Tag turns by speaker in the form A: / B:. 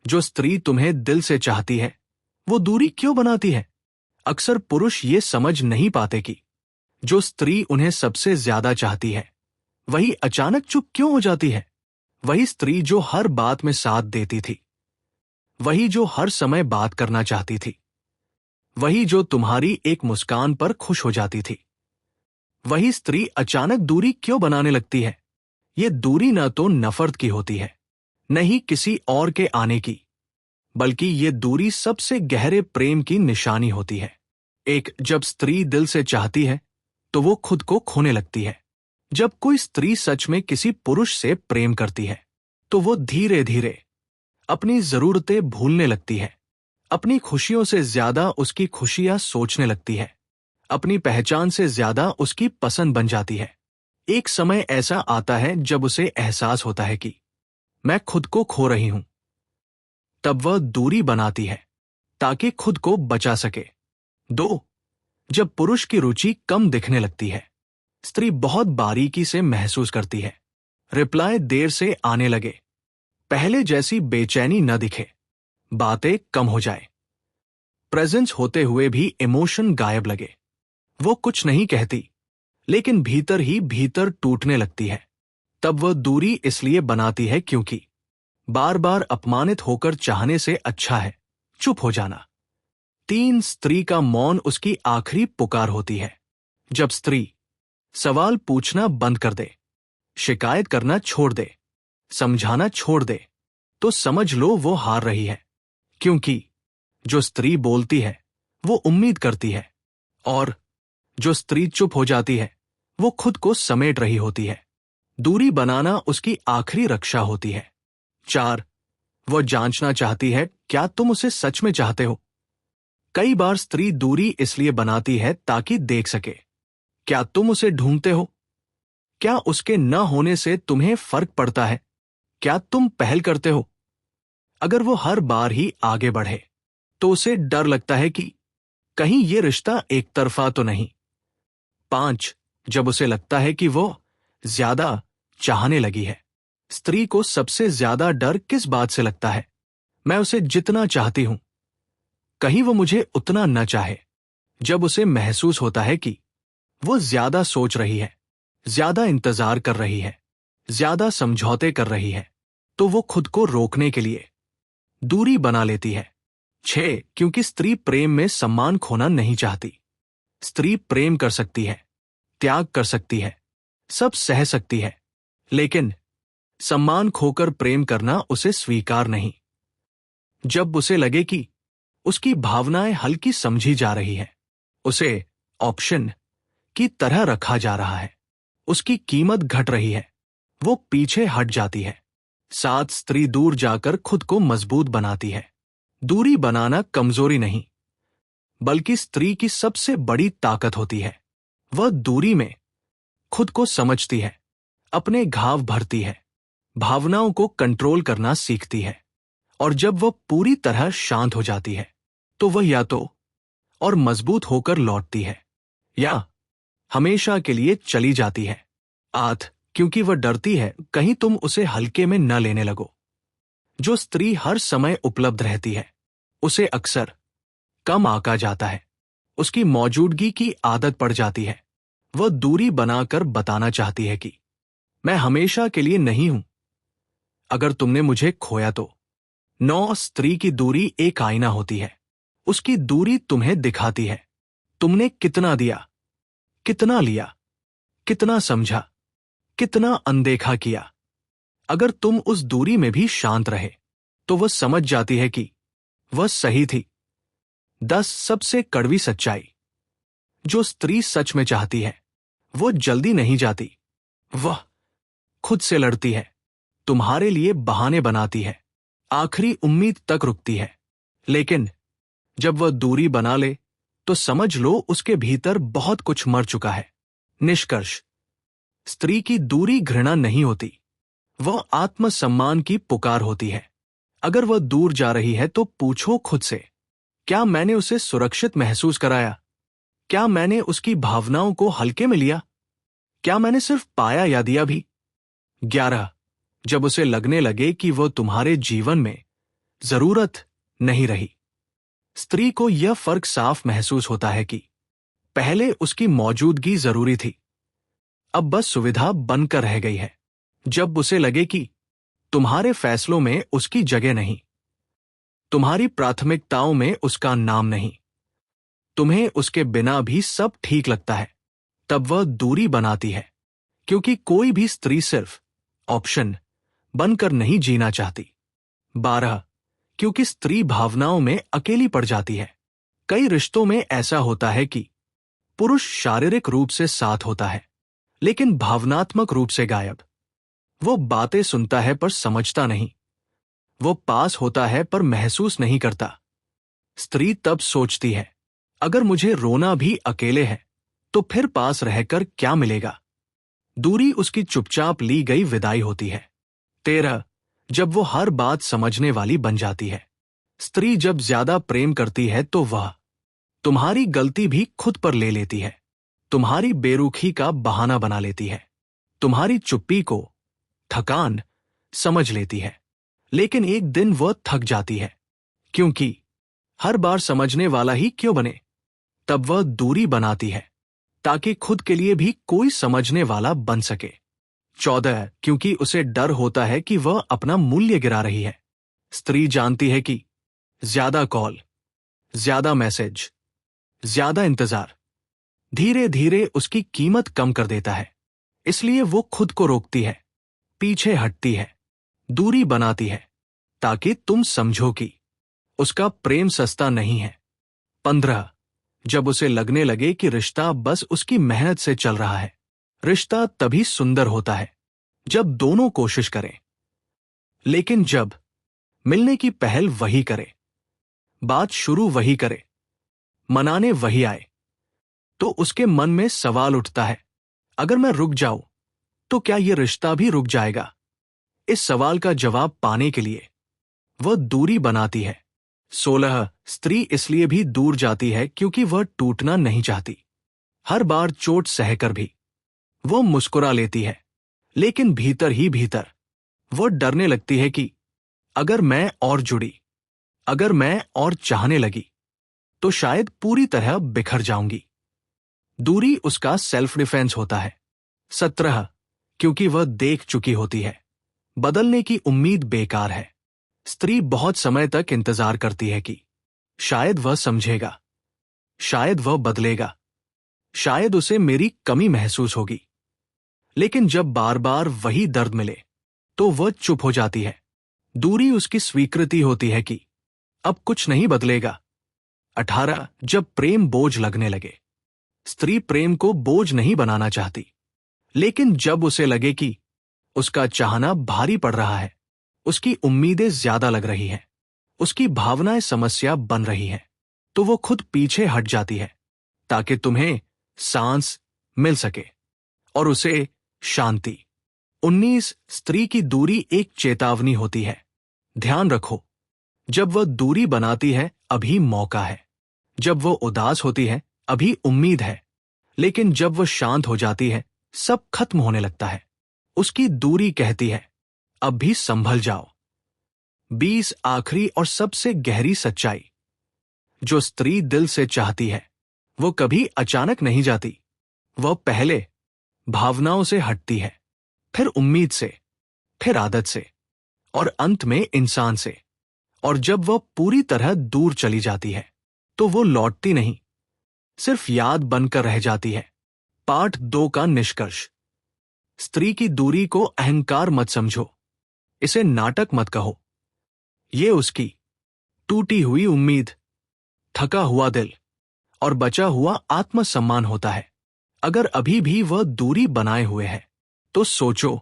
A: जो स्त्री तुम्हें दिल से चाहती है वो दूरी क्यों बनाती है? अक्सर पुरुष ये समझ नहीं पाते कि जो स्त्री उन्हें सबसे ज्यादा चाहती है वही अचानक चुप क्यों हो जाती है। वही स्त्री जो हर बात में साथ देती थी, वही जो हर समय बात करना चाहती थी, वही जो तुम्हारी एक मुस्कान पर खुश हो जाती थी, वही स्त्री अचानक दूरी क्यों बनाने लगती है? ये दूरी न तो नफरत की होती है, न ही किसी और के आने की, बल्कि ये दूरी सबसे गहरे प्रेम की निशानी होती है। जब स्त्री दिल से चाहती है तो वो खुद को खोने लगती है। जब कोई स्त्री सच में किसी पुरुष से प्रेम करती है तो वो धीरे धीरे अपनी जरूरतें भूलने लगती है, अपनी खुशियों से ज्यादा उसकी खुशियां सोचने लगती है, अपनी पहचान से ज्यादा उसकी पसंद बन जाती है। एक समय ऐसा आता है जब उसे एहसास होता है कि मैं खुद को खो रही हूं। तब वह दूरी बनाती है ताकि खुद को बचा सके। 2. जब पुरुष की रुचि कम दिखने लगती है, स्त्री बहुत बारीकी से महसूस करती है। रिप्लाई देर से आने लगे, पहले जैसी बेचैनी न दिखे, बातें कम हो जाए, प्रेजेंस होते हुए भी इमोशन गायब लगे। वो कुछ नहीं कहती लेकिन भीतर ही भीतर टूटने लगती है। तब वह दूरी इसलिए बनाती है क्योंकि बार बार अपमानित होकर चाहने से अच्छा है चुप हो जाना। 3. स्त्री का मौन उसकी आखिरी पुकार होती है। जब स्त्री सवाल पूछना बंद कर दे, शिकायत करना छोड़ दे, समझाना छोड़ दे, तो समझ लो वो हार रही है। क्योंकि जो स्त्री बोलती है वो उम्मीद करती है, और जो स्त्री चुप हो जाती है वो खुद को समेट रही होती है। दूरी बनाना उसकी आखिरी रक्षा होती है। 4. वो जांचना चाहती है क्या तुम उसे सच में चाहते हो। कई बार स्त्री दूरी इसलिए बनाती है ताकि देख सके क्या तुम उसे ढूंढते हो, क्या उसके न होने से तुम्हें फर्क पड़ता है, क्या तुम पहल करते हो। अगर वो हर बार ही आगे बढ़े तो उसे डर लगता है कि कहीं ये रिश्ता एक तरफा तो नहीं। 5. जब उसे लगता है कि वो ज्यादा चाहने लगी है। स्त्री को सबसे ज्यादा डर किस बात से लगता है? मैं उसे जितना चाहती हूं कहीं वो मुझे उतना न चाहे। जब उसे महसूस होता है कि वो ज्यादा सोच रही है, ज्यादा इंतजार कर रही है, ज्यादा समझौते कर रही है, तो वो खुद को रोकने के लिए दूरी बना लेती है। 6. क्योंकि स्त्री प्रेम में सम्मान खोना नहीं चाहती। स्त्री प्रेम कर सकती है, त्याग कर सकती है, सब सह सकती है, लेकिन सम्मान खोकर प्रेम करना उसे स्वीकार नहीं। जब उसे लगे कि उसकी भावनाएं हल्की समझी जा रही है, उसे ऑप्शन की तरह रखा जा रहा है, उसकी कीमत घट रही है, वो पीछे हट जाती है। 7. स्त्री दूर जाकर खुद को मजबूत बनाती है। दूरी बनाना कमजोरी नहीं बल्कि स्त्री की सबसे बड़ी ताकत होती है। वह दूरी में खुद को समझती है, अपने घाव भरती है, भावनाओं को कंट्रोल करना सीखती है, और जब वह पूरी तरह शांत हो जाती है तो वह या तो और मजबूत होकर लौटती है या हमेशा के लिए चली जाती है। 8. क्योंकि वह डरती है कहीं तुम उसे हल्के में न लेने लगो। जो स्त्री हर समय उपलब्ध रहती है उसे अक्सर कम आंका जाता है, उसकी मौजूदगी की आदत पड़ जाती है। वह दूरी बनाकर बताना चाहती है कि मैं हमेशा के लिए नहीं हूं, अगर तुमने मुझे खोया तो। 9. स्त्री की दूरी एक आईना होती है। उसकी दूरी तुम्हें दिखाती है तुमने कितना दिया, कितना लिया, कितना समझा, कितना अनदेखा किया। अगर तुम उस दूरी में भी शांत रहे तो वह समझ जाती है कि वह सही थी। 10. सबसे कड़वी सच्चाई। जो स्त्री सच में चाहती है वो जल्दी नहीं जाती, वह खुद से लड़ती है, तुम्हारे लिए बहाने बनाती है, आखिरी उम्मीद तक रुकती है। लेकिन जब वह दूरी बना ले तो समझ लो उसके भीतर बहुत कुछ मर चुका है। निष्कर्ष, स्त्री की दूरी घृणा नहीं होती, वह आत्मसम्मान की पुकार होती है। अगर वह दूर जा रही है तो पूछो खुद से, क्या मैंने उसे सुरक्षित महसूस कराया? क्या मैंने उसकी भावनाओं को हल्के में लिया? क्या मैंने सिर्फ पाया या दिया भी? 11. जब उसे लगने लगे कि वह तुम्हारे जीवन में जरूरत नहीं रही। स्त्री को यह फर्क साफ महसूस होता है कि पहले उसकी मौजूदगी जरूरी थी, अब बस सुविधा बनकर रह गई है। जब उसे लगे कि तुम्हारे फैसलों में उसकी जगह नहीं, तुम्हारी प्राथमिकताओं में उसका नाम नहीं, तुम्हें उसके बिना भी सब ठीक लगता है, तब वह दूरी बनाती है। क्योंकि कोई भी स्त्री सिर्फ ऑप्शन बनकर नहीं जीना चाहती। 12, क्योंकि स्त्री भावनाओं में अकेली पड़ जाती है। कई रिश्तों में ऐसा होता है कि पुरुष शारीरिक रूप से साथ होता है, लेकिन भावनात्मक रूप से गायब। वो बातें सुनता है पर समझता नहीं, वो पास होता है पर महसूस नहीं करता। स्त्री तब सोचती है, अगर मुझे रोना भी अकेले है तो फिर पास रहकर क्या मिलेगा। दूरी उसकी चुपचाप ली गई विदाई होती है। 13, जब वो हर बात समझने वाली बन जाती है। स्त्री जब ज्यादा प्रेम करती है तो वह तुम्हारी गलती भी खुद पर ले लेती है, तुम्हारी बेरुखी का बहाना बना लेती है, तुम्हारी चुप्पी को थकान समझ लेती है। लेकिन एक दिन वह थक जाती है, क्योंकि हर बार समझने वाला ही क्यों बने। तब वह दूरी बनाती है ताकि खुद के लिए भी कोई समझने वाला बन सके। 14, क्योंकि उसे डर होता है कि वह अपना मूल्य गिरा रही है। स्त्री जानती है कि ज्यादा कॉल, ज्यादा मैसेज, ज्यादा इंतजार धीरे धीरे उसकी कीमत कम कर देता है। इसलिए वो खुद को रोकती है, पीछे हटती है, दूरी बनाती है, ताकि तुम समझो कि उसका प्रेम सस्ता नहीं है। 15, जब उसे लगने लगे कि रिश्ता बस उसकी मेहनत से चल रहा है। रिश्ता तभी सुंदर होता है जब दोनों कोशिश करें, लेकिन जब मिलने की पहल वही करे, बात शुरू वही करे, मनाने वही आए, तो उसके मन में सवाल उठता है, अगर मैं रुक जाऊं तो क्या यह रिश्ता भी रुक जाएगा। इस सवाल का जवाब पाने के लिए वह दूरी बनाती है। 16, स्त्री इसलिए भी दूर जाती है क्योंकि वह टूटना नहीं चाहती। हर बार चोट सहकर भी वह मुस्कुरा लेती है, लेकिन भीतर ही भीतर वह डरने लगती है कि अगर मैं और जुड़ी, अगर मैं और चाहने लगी, तो शायद पूरी तरह बिखर जाऊंगी। दूरी उसका सेल्फ डिफेंस होता है। 17, क्योंकि वह देख चुकी होती है बदलने की उम्मीद बेकार है। स्त्री बहुत समय तक इंतजार करती है कि शायद वह समझेगा, शायद वह बदलेगा, शायद उसे मेरी कमी महसूस होगी। लेकिन जब बार बार वही दर्द मिले तो वह चुप हो जाती है। दूरी उसकी स्वीकृति होती है कि अब कुछ नहीं बदलेगा। 18, जब प्रेम बोझ लगने लगे। स्त्री प्रेम को बोझ नहीं बनाना चाहती, लेकिन जब उसे लगे कि उसका चाहना भारी पड़ रहा है, उसकी उम्मीदें ज्यादा लग रही हैं, उसकी भावनाएं समस्या बन रही हैं, तो वो खुद पीछे हट जाती है ताकि तुम्हें सांस मिल सके और उसे शांति। 19, स्त्री की दूरी एक चेतावनी होती है। ध्यान रखो, जब वह दूरी बनाती है अभी मौका है, जब वह उदास होती है अभी उम्मीद है, लेकिन जब वह शांत हो जाती है सब खत्म होने लगता है। उसकी दूरी कहती है अब भी संभल जाओ। 20, आखिरी और सबसे गहरी सच्चाई। जो स्त्री दिल से चाहती है वो कभी अचानक नहीं जाती। वह पहले भावनाओं से हटती है, फिर उम्मीद से, फिर आदत से और अंत में इंसान से। और जब वह पूरी तरह दूर चली जाती है तो वो लौटती नहीं, सिर्फ याद बनकर रह जाती है। पाठ 2 का निष्कर्ष। स्त्री की दूरी को अहंकार मत समझो, इसे नाटक मत कहो। ये उसकी टूटी हुई उम्मीद, थका हुआ दिल और बचा हुआ आत्मसम्मान होता है। अगर अभी भी वह दूरी बनाए हुए है तो सोचो,